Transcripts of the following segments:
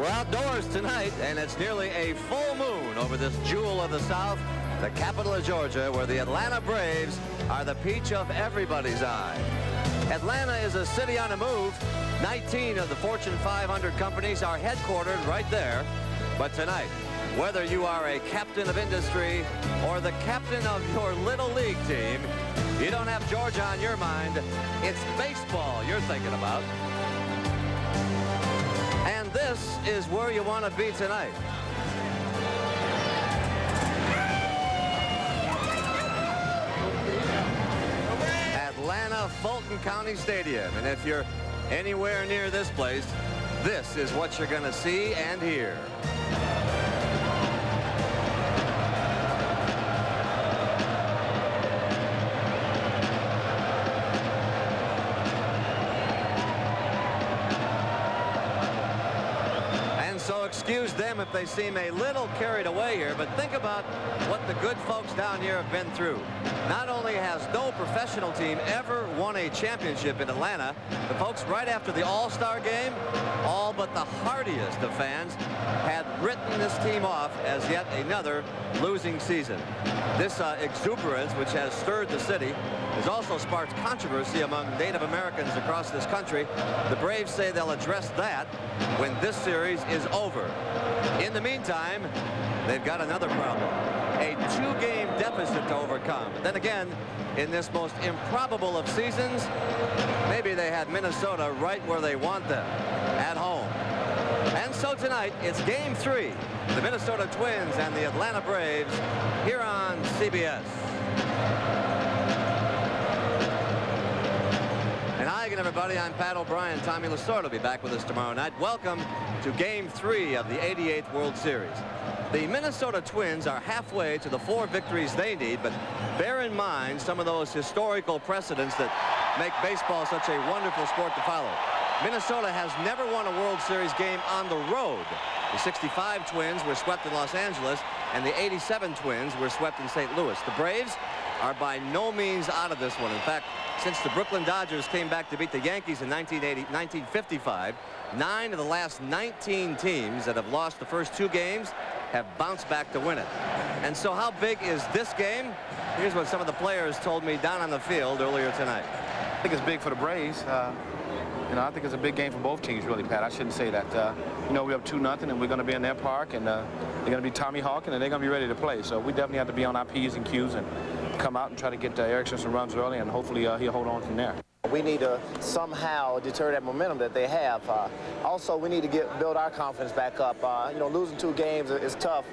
We're outdoors tonight, and it's nearly a full moon over this jewel of the South, the capital of Georgia, where the Atlanta Braves are the peach of everybody's eye. Atlanta is a city on the move. 19 of the Fortune 500 companies are headquartered right there. But tonight, whether you are a captain of industry or the captain of your little league team, you don't have Georgia on your mind. It's baseball you're thinking about. And this is where you want to be tonight. Atlanta Fulton County Stadium. And if you're anywhere near this place, this is what you're going to see and hear. So excuse them if they seem a little carried away here, but think about what the good folks down here have been through. Not only has no professional team ever won a championship in Atlanta, the folks right after the All-Star game, all but the hardiest of fans had written this team off as yet another losing season. This exuberance, which has stirred the city, has also sparked controversy among Native Americans across this country. The Braves say they'll address that when this series is over. In the meantime, they've got another problem, a two-game deficit to overcome. Then again, in this most improbable of seasons, maybe they had Minnesota right where they want them, at home. And so tonight, it's Game 3, the Minnesota Twins and the Atlanta Braves, here on CBS. And hi again, everybody. I'm Pat O'Brien. Tommy Lasorda will be back with us tomorrow night. Welcome to Game 3 of the 88th World Series. The Minnesota Twins are halfway to the 4 victories they need, but bear in mind some of those historical precedents that make baseball such a wonderful sport to follow. Minnesota has never won a World Series game on the road. The 65 Twins were swept in Los Angeles, and the 87 Twins were swept in St. Louis. The Braves are by no means out of this one. In fact, since the Brooklyn Dodgers came back to beat the Yankees in 1955, 9 of the last 19 teams that have lost the first 2 games have bounced back to win it. And so how big is this game? Here's what some of the players told me down on the field earlier tonight. I think it's big for the Braves. You know, I think it's a big game for both teams, really, Pat. I shouldn't say that. You know, we're up 2-0, and we're going to be in their park, and they're going to be Tommy Hawking, and they're going to be ready to play. So we definitely have to be on our P's and Q's and come out and try to get Erickson some runs early, and hopefully he'll hold on from there. We need to somehow deter that momentum that they have. Also, we need to build our confidence back up. You know, losing 2 games is tough,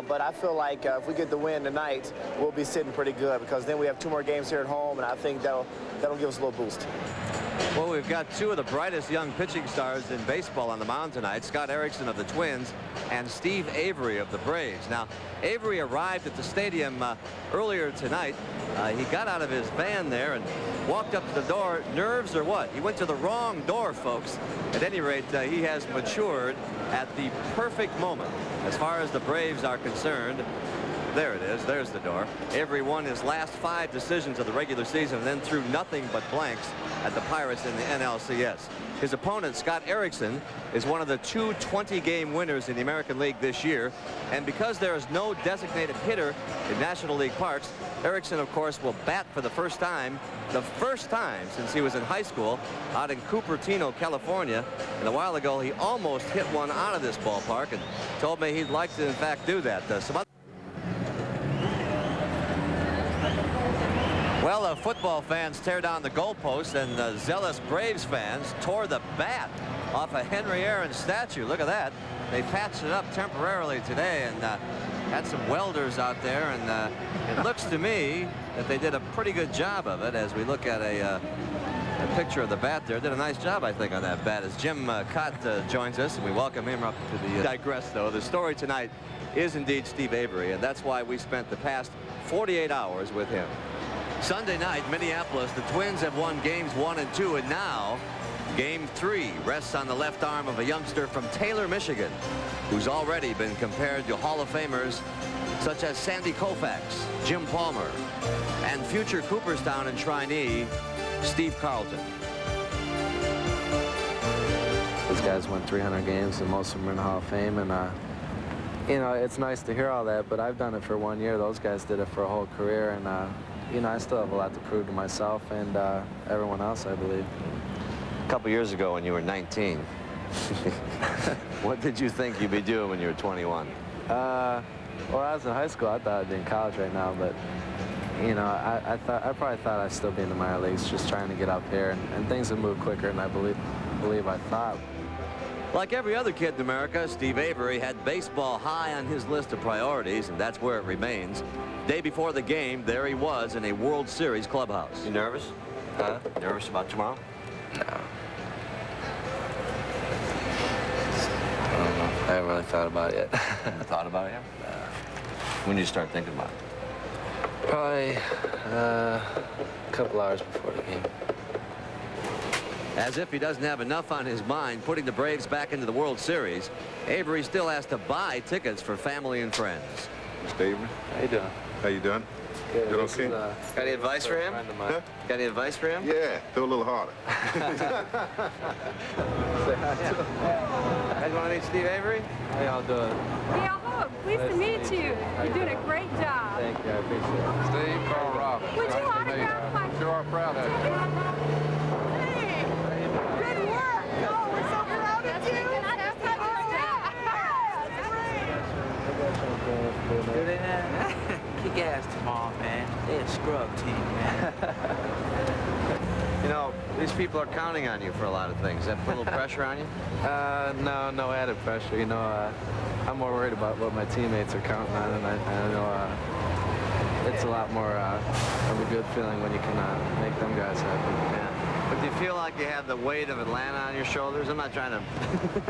but I feel like if we get the win tonight, we'll be sitting pretty good, because then we have 2 more games here at home, and I think that'll give us a little boost. Well, we've got 2 of the brightest young pitching stars in baseball on the mound tonight, Scott Erickson of the Twins and Steve Avery of the Braves. Now, Avery arrived at the stadium earlier tonight. He got out of his van there and walked up to the door. Nerves or what? He went to the wrong door, folks. At any rate, he has matured at the perfect moment as far as the Braves are concerned. There it is. There's the door. Avery won his last 5 decisions of the regular season and then threw nothing but blanks at the Pirates in the NLCS. His opponent, Scott Erickson, is one of the 2 20-game winners in the American League this year. And because there is no designated hitter in National League parks, Erickson, of course, will bat for the first time since he was in high school out in Cupertino, California. And a while ago, he almost hit one out of this ballpark and told me he'd like to, in fact, do that. Well, football fans tear down the goalposts, and zealous Braves fans tore the bat off a Henry Aaron statue. Look at that. They patched it up temporarily today and had some welders out there, and it looks to me that they did a pretty good job of it. As we look at a picture of the bat there, did a nice job, I think, on that bat. As Jim Cott joins us, and we welcome him up to the digress, though. The story tonight is indeed Steve Avery, and that's why we spent the past 48 hours with him. Sunday night, Minneapolis, the Twins have won games 1 and 2, and now Game 3 rests on the left arm of a youngster from Taylor, Michigan, who's already been compared to Hall of Famers such as Sandy Koufax, Jim Palmer, and future Cooperstown and Shrinee Steve Carlton. Those guys won 300 games, and most of them are in the Hall of Fame. And you know, it's nice to hear all that, but I've done it for 1 year. Those guys did it for a whole career, and you know, I still have a lot to prove to myself and everyone else, I believe. A couple years ago when you were 19, what did you think you'd be doing when you were 21? Well, I was in high school. I thought I'd be in college right now, but you know, I probably thought I'd still be in the minor leagues, just trying to get up here, and things have moved quicker than I believe I thought. Like every other kid in America, Steve Avery had baseball high on his list of priorities, and that's where it remains. Day before the game, there he was in a World Series clubhouse. You nervous? Huh? Nervous about tomorrow? No. I don't know. I haven't really thought about it yet. Haven't thought about it yet? No. When do you start thinking about it? Probably a couple hours before the game. As if he doesn't have enough on his mind putting the Braves back into the World Series, Avery still has to buy tickets for family and friends. Mr. Avery, How you doing? how you doing? Good. Doing This okay? is, Got any advice for him? friend of mine. Huh? Got any advice for him? Yeah, throw a little harder. Say hi to him. You guys want to meet Steve Avery? How y'all doing? Hey, Hope, pleased to meet you. You're doing a great job. Thank you. I appreciate it. Steve, Carl Robb. Would you autograph my Sure are proud of you. Hey, good work. Oh, we're so proud of you. Kick ass tomorrow, man. They're a scrub team, man. You know, these people are counting on you for a lot of things. That put a little pressure on you? No added pressure. You know, I'm more worried about what my teammates are counting on, and I know it's a lot more of a good feeling when you can make them guys happy. Yeah. But do you feel like you have the weight of Atlanta on your shoulders? I'm not trying to...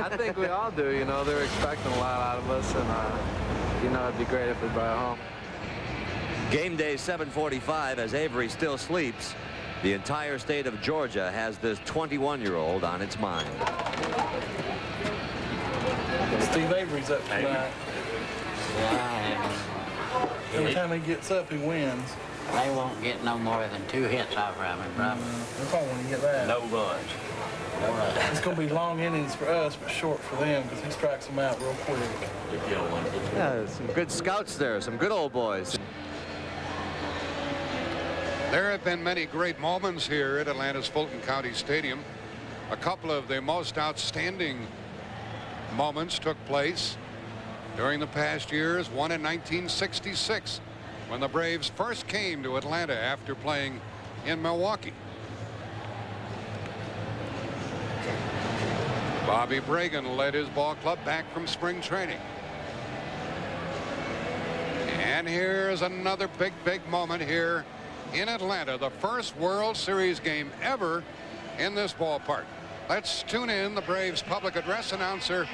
I think we all do. You know, they're expecting a lot out of us, and you know, it'd be great if we brought it home. Game day 7:45 as Avery still sleeps. The entire state of Georgia has this 21-year-old on its mind. Steve Avery's up tonight. Every time he gets up, he wins. They won't get no more than 2 hits off of him, brother. They probably want to get that. No runs. No runs. It's going to be long innings for us, but short for them because he strikes them out real quick. If you don't want to get Yeah, some good scouts there, some good old boys. There have been many great moments here at Atlanta's Fulton County Stadium. A couple of the most outstanding moments took place during the past years. One in 1966 when the Braves first came to Atlanta after playing in Milwaukee. Bobby Pregame led his ball club back from spring training. And here's another big moment here in Atlanta, the first World Series game ever in this ballpark. Let's tune in the Braves public address announcer,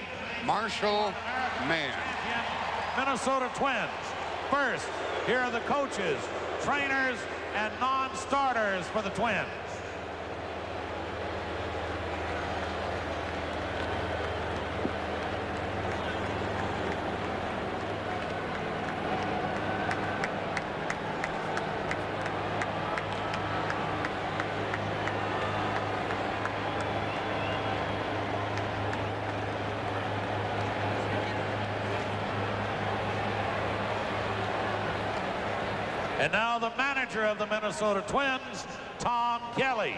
Marshall Mann. Minnesota Twins. First, here are the coaches, trainers, and non-starters for the Twins. And now the manager of the Minnesota Twins, Tom Kelly.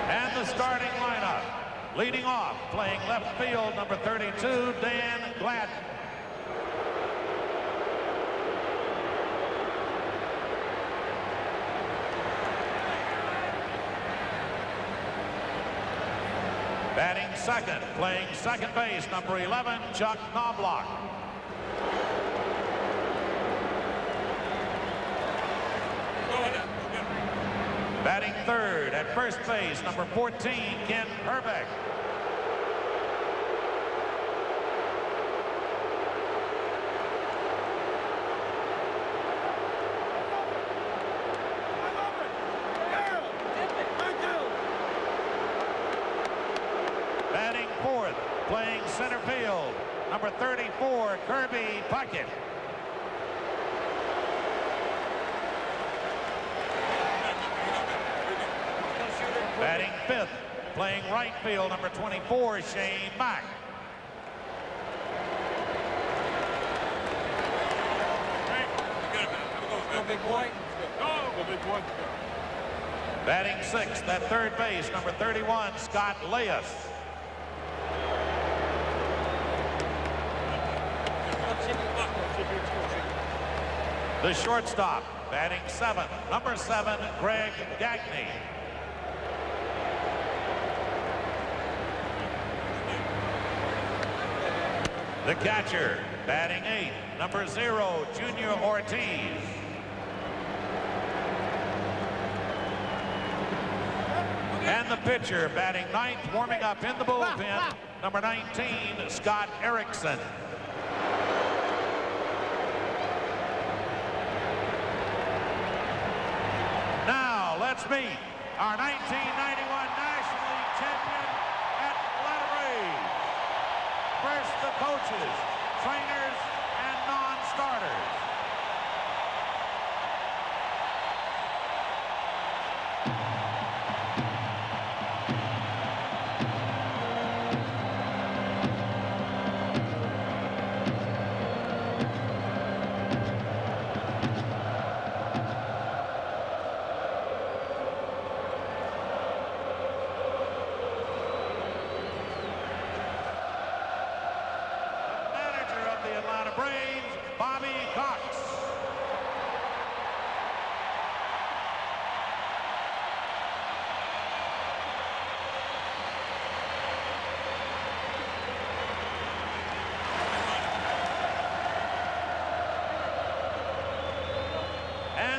And the starting lineup. Leading off, playing left field, number 32, Dan Gladden. Batting second, playing second base, number 11, Chuck Knobloch. Batting third at first base, number 14, Ken Herbeck. Batting fourth, playing center field, number 34, Kirby Puckett. Batting fifth, playing right field, number 24, Shane Mack. Go, big boy. Go, big boy. Batting sixth at third base, number 31, Scott Leas. The shortstop, batting seventh, number 7, Greg Gagne. The catcher, batting eighth, number 0, Junior Ortiz. And the pitcher, batting ninth, warming up in the bullpen, number 19, Scott Erickson. Now, let's meet our 1991 National League champion Atlanta Braves. First, the coaches, trainers, and non-starters.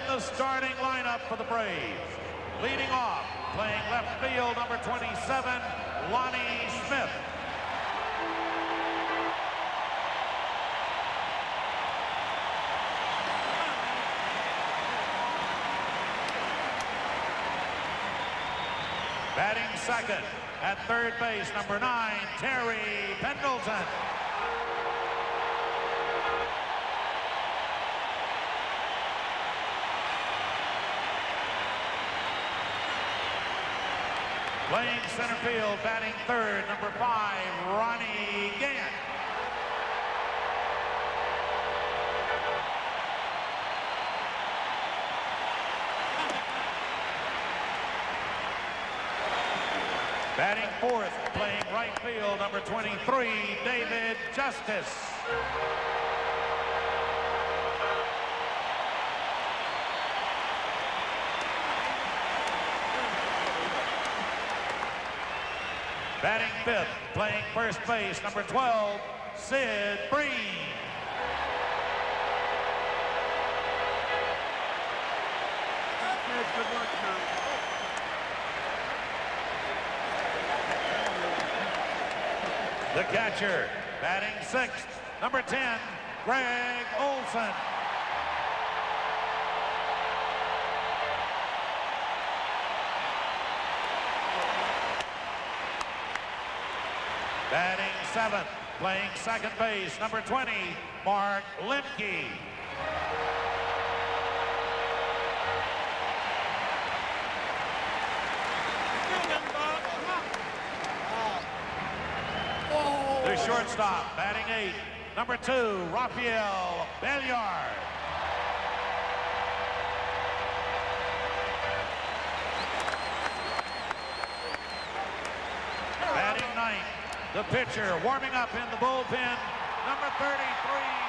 The starting lineup for the Braves. Leading off, playing left field, number 27, Lonnie Smith. Batting second, at third base, number 9, Terry Pendleton. Playing center field, batting third, number 5, Ronnie Gant. Batting fourth, playing right field, number 23, David Justice. Batting fifth, playing first base, number 12, Sid Breen. The catcher, batting sixth, number 10, Greg Olson. Batting seventh, playing second base, number 20, Mark Lemke. The shortstop, batting eighth, number 2, Rafael Belliard. Batting ninth, the pitcher warming up in the bullpen, number 33,